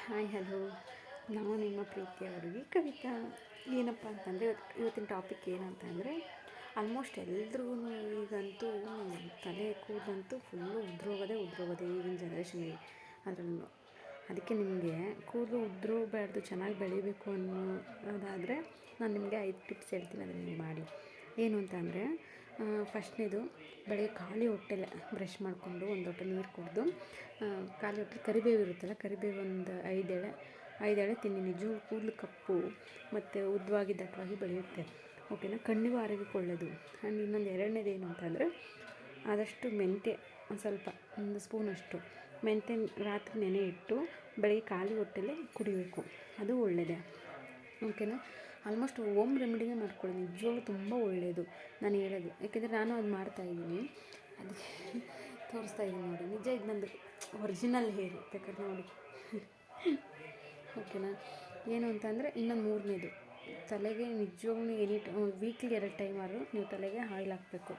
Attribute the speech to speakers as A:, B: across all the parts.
A: Hi hello, ನಾನು ನಿಮ್ಮ ಪ್ರೀತಿಯ ಹುಡುಗಿ ಕವಿತಾ. ಏನಪ್ಪ ಅಂತಂದರೆ ಇವತ್ತಿನ ಟಾಪಿಕ್ ಏನಂತ ಅಂದರೆ, ಆಲ್ಮೋಸ್ಟ್ ಎಲ್ರಿಗೂ ಈಗಂತೂ ತಲೆ ಕೂದಲಂತೂ ಫುಲ್ಲು ಉದ್ರೋಗೋದೇ ಈಗಿನ ಜನ್ರೇಷನ್ಗೆ. ಅದರಲ್ಲೂ ಅದಕ್ಕೆ ನಿಮಗೆ ಕೂದಲು ಉದುರೋಗಬಾರ್ದು, ಚೆನ್ನಾಗಿ ಬೆಳಿಬೇಕು ಅನ್ನೋದಾದರೆ ನಾನು ನಿಮಗೆ 5 ಟಿಪ್ಸ್ ಹೇಳ್ತೀನಿ, ಅದನ್ನು ನೀವು ಮಾಡಿ. ಏನು ಅಂತ ಅಂದರೆ, ಫಸ್ಟ್ನೇದು, ಬೆಳಗ್ಗೆ ಖಾಲಿ ಹೊಟ್ಟೆಲೆ ಬ್ರಷ್ ಮಾಡಿಕೊಂಡು ಒಂದು ಲೋಟ ನೀರು ಕುಡಿದು, ಖಾಲಿ ಹೊಟ್ಟೆ ಕರಿಬೇವು ಇರುತ್ತಲ್ಲ, ಕರಿಬೇವು ಒಂದು 5 ಎಳೆ ತಿನ್ನಿ. ನಿಜವೂ ಕೂದಲು ಕಪ್ಪು ಮತ್ತು ಉದ್ದವಾಗಿ ದಟ್ಟವಾಗಿ ಬೆಳೆಯುತ್ತೆ. ಓಕೆನಾ? ಕಣ್ಣಿಗೂ ಆರೋಗ್ಯಕ್ಕೆ ಒಳ್ಳೆಯದು. ಆ್ಯಂಡ್ ಇನ್ನೊಂದು ಎರಡನೇದು ಏನು ಅಂತಂದರೆ, ಆದಷ್ಟು ಮೆಂತ್ಯ ಸ್ವಲ್ಪ 1 ಸ್ಪೂನಷ್ಟು ಮೆಂತ್ಯ ರಾತ್ರಿ ನೆನೆ ಇಟ್ಟು ಬೆಳಗ್ಗೆ ಖಾಲಿ ಹೊಟ್ಟೆಲೆ ಕುಡಿಬೇಕು, ಅದು ಒಳ್ಳೆಯದೇ. ಓಕೆನಾ? ಆಲ್ಮೋಸ್ಟ್ ಹೋಮ್ ರೆಮಿಡಿನೇ ಮಾಡ್ಕೊಳ್ಳಿ, ನಿಜವಾಗ್ಲೂ ತುಂಬ ಒಳ್ಳೆಯದು ನಾನು ಹೇಳೋದು. ಯಾಕೆಂದರೆ ನಾನು ಅದು ಮಾಡ್ತಾಯಿದ್ದೀನಿ, ಅದಕ್ಕೆ ತೋರಿಸ್ತಾಯಿದ್ದೀನಿ ನೋಡಿ. ನಿಜ, ಇದು ನಂದು ಒರಿಜಿನಲ್ ಹೇರ್, ಬೇಕಾದ್ರೆ ನೋಡಿ. ಓಕೆನಾ? ಏನು ಅಂತ ಅಂದರೆ, ಇನ್ನೊಂದು 3ನೇದು, ತಲೆಗೆ ನಿಜವಾಗ್ಲೂ ವೀಕ್ಲಿ 2 ಟೈಮಾದ್ರು ನೀವು ತಲೆಗೆ ಆಯಿಲ್ ಹಾಕಬೇಕು.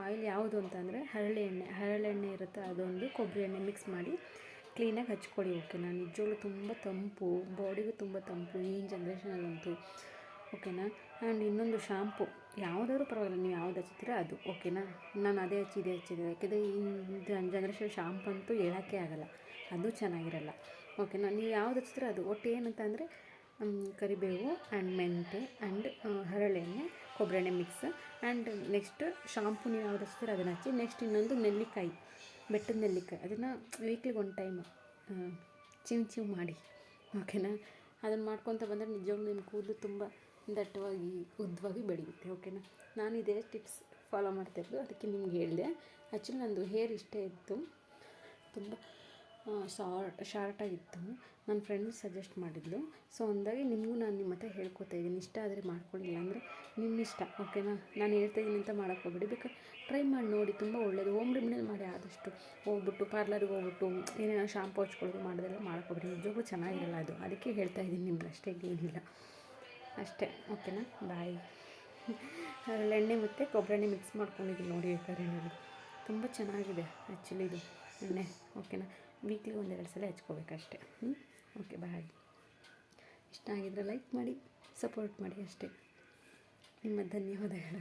A: ಆಯಿಲ್ ಯಾವುದು ಅಂತ ಅಂದರೆ ಹರಳೆಣ್ಣೆ ಇರುತ್ತೆ, ಅದೊಂದು ಕೊಬ್ಬರಿ ಎಣ್ಣೆ ಮಿಕ್ಸ್ ಮಾಡಿ ಕ್ಲೀನಾಗಿ ಹಚ್ಕೊಳ್ಳಿ. ಓಕೆನಾ? ನಿಜವಾಗ್ಲೂ ತುಂಬ ತಂಪು, ಬಾಡಿಗೂ ತುಂಬ ತಂಪು ಈಗಿನ ಜನ್ರೇಷನಲ್ಲಂತೂ. ಓಕೆನಾ? ಆ್ಯಂಡ್ ಇನ್ನೊಂದು ಶಾಂಪು ಯಾವುದಾದ್ರೂ ಪರವಾಗಿಲ್ಲ, ನೀವು ಯಾವ್ದು ಹಚ್ತೀರ ಅದು. ಓಕೆನಾ? ನಾನು ಅದೇ ಹಚ್ಚಿದೆ. ಯಾಕೆಂದರೆ ಈ ಜನ್ರೇಷನ್ ಶಾಂಪು ಅಂತೂ ಹೇಳೋಕ್ಕೆ ಆಗೋಲ್ಲ, ಅದು ಚೆನ್ನಾಗಿರಲ್ಲ. ಓಕೆನಾ? ನೀವು ಯಾವ್ದು ಹಚ್ತೀರ ಅದು. ಒಟ್ಟು ಏನಂತ ಅಂದರೆ, ಕರಿಬೇವು ಆ್ಯಂಡ್ ಮೆಂತ್ಯ ಆ್ಯಂಡ್ ಹರಳೆಣ್ಣೆ ಕೊಬ್ಬರಿ ಎಣ್ಣೆ ಮಿಕ್ಸ್. ಆ್ಯಂಡ್ ನೆಕ್ಸ್ಟ್ ಶಾಂಪು ನೀವು ಯಾವ್ದು ಹಚ್ತೀರ ಅದನ್ನು ಹಚ್ಚಿ. ನೆಕ್ಸ್ಟ್ ಇನ್ನೊಂದು ನೆಲ್ಲಿಕಾಯಿ, ಬೆಟ್ಟದ ನೆಲ್ಲಿಕಾಯಿ, ಅದನ್ನು ವೀಕ್ಲಿ 1 ಟೈಮ್ ಚಿವ್ ಮಾಡಿ. ಓಕೆನಾ? ಅದನ್ನು ಮಾಡ್ಕೊತ ಬಂದರೆ ನಿಜವಾಗ್ಲೂ ನಿಮ್ಮ ಕೂದಲು ತುಂಬ ದಟ್ಟವಾಗಿ ಉದ್ದವಾಗಿ ಬೆಳೆಯುತ್ತೆ. ಓಕೆನಾ? ನಾನು ಇದೇ ಟಿಪ್ಸ್ ಫಾಲೋ ಮಾಡ್ತಾಯಿದ್ದು, ಅದಕ್ಕೆ ನಿಮ್ಗೆ ಹೇಳಿದೆ. ಆ್ಯಕ್ಚುಲಿ ನಂದು ಹೇರ್ ಇಷ್ಟೇ ಇತ್ತು, ತುಂಬ ಶಾರ್ಟಾಗಿತ್ತು. ನನ್ನ ಫ್ರೆಂಡ್ ಸಜೆಸ್ಟ್ ಮಾಡಿದ್ಲು. ಸೊ ಹಂಗಾಗಿ ನಿಮಗೂ ನಾನು ನಿಮ್ಮ ಹತ್ರ ಹೇಳ್ಕೊತಾ ಇದ್ದೀನಿ. ಇಷ್ಟ ಆದರೆ ಮಾಡ್ಕೊಳ್ಳಿ, ಅಂದರೆ ನಿಮ್ಮ ಇಷ್ಟ. ಓಕೆನಾ? ನಾನು ಹೇಳ್ತಾಯಿದ್ದೀನಿ ಅಂತ ಮಾಡೋಕ್ಕೆ ಹೋಗ್ಬೇಡಿ, ಬೇಕಾದ್ರೆ ಟ್ರೈ ಮಾಡಿ ನೋಡಿ, ತುಂಬ ಒಳ್ಳೆಯದು. ಹೋಮ್ ರೆಮಿಡಿಯಲ್ಲಿ ಮಾಡಿ. ಆದಷ್ಟು ಹೋಗ್ಬಿಟ್ಟು ಪಾರ್ಲರ್ಗೆ ಹೋಗ್ಬಿಟ್ಟು ಏನೇನೋ ಶಾಂಪು ಹಚ್ಕೊಳ್ಳೋದು ಮಾಡೋದೆಲ್ಲ ಮಾಡ್ಕೊಬೇಡಿ, ನಿಜವಾಗ್ಲೂ ಚೆನ್ನಾಗಿರಲ್ಲ ಅದು. ಅದಕ್ಕೆ ಹೇಳ್ತಾಯಿದ್ದೀನಿ ನಿಮ್ಗೆ, ಅಷ್ಟೇ, ಏನಿಲ್ಲ ಅಷ್ಟೇ. ಓಕೆನಾ? ಬಾಯ್. ಹರಳೆಣ್ಣೆ ಮತ್ತು ಕೊಬ್ಬರಿ ಎಣ್ಣೆ ಮಿಕ್ಸ್ ಮಾಡ್ಕೊಂಡಿದ್ದೀನಿ ನೋಡಿ, ಬೇಕಾದ್ರೆ ನೋಡಿ, ತುಂಬ ಚೆನ್ನಾಗಿದೆ ಆ್ಯಕ್ಚುಲಿ ಇದು ಎಣ್ಣೆ. ಓಕೆನಾ? ವೀಕ್ಲಿ 1-2 ಸಲ ಹಚ್ಕೋಬೇಕಷ್ಟೆ. ಓಕೆ, ಬಾಯ್. ಇಷ್ಟ ಆಗಿದ್ರೆ ಲೈಕ್ ಮಾಡಿ, ಸಪೋರ್ಟ್ ಮಾಡಿ, ಅಷ್ಟೇ. ನಿಮ್ಮ ಧನ್ಯವಾದಗಳು.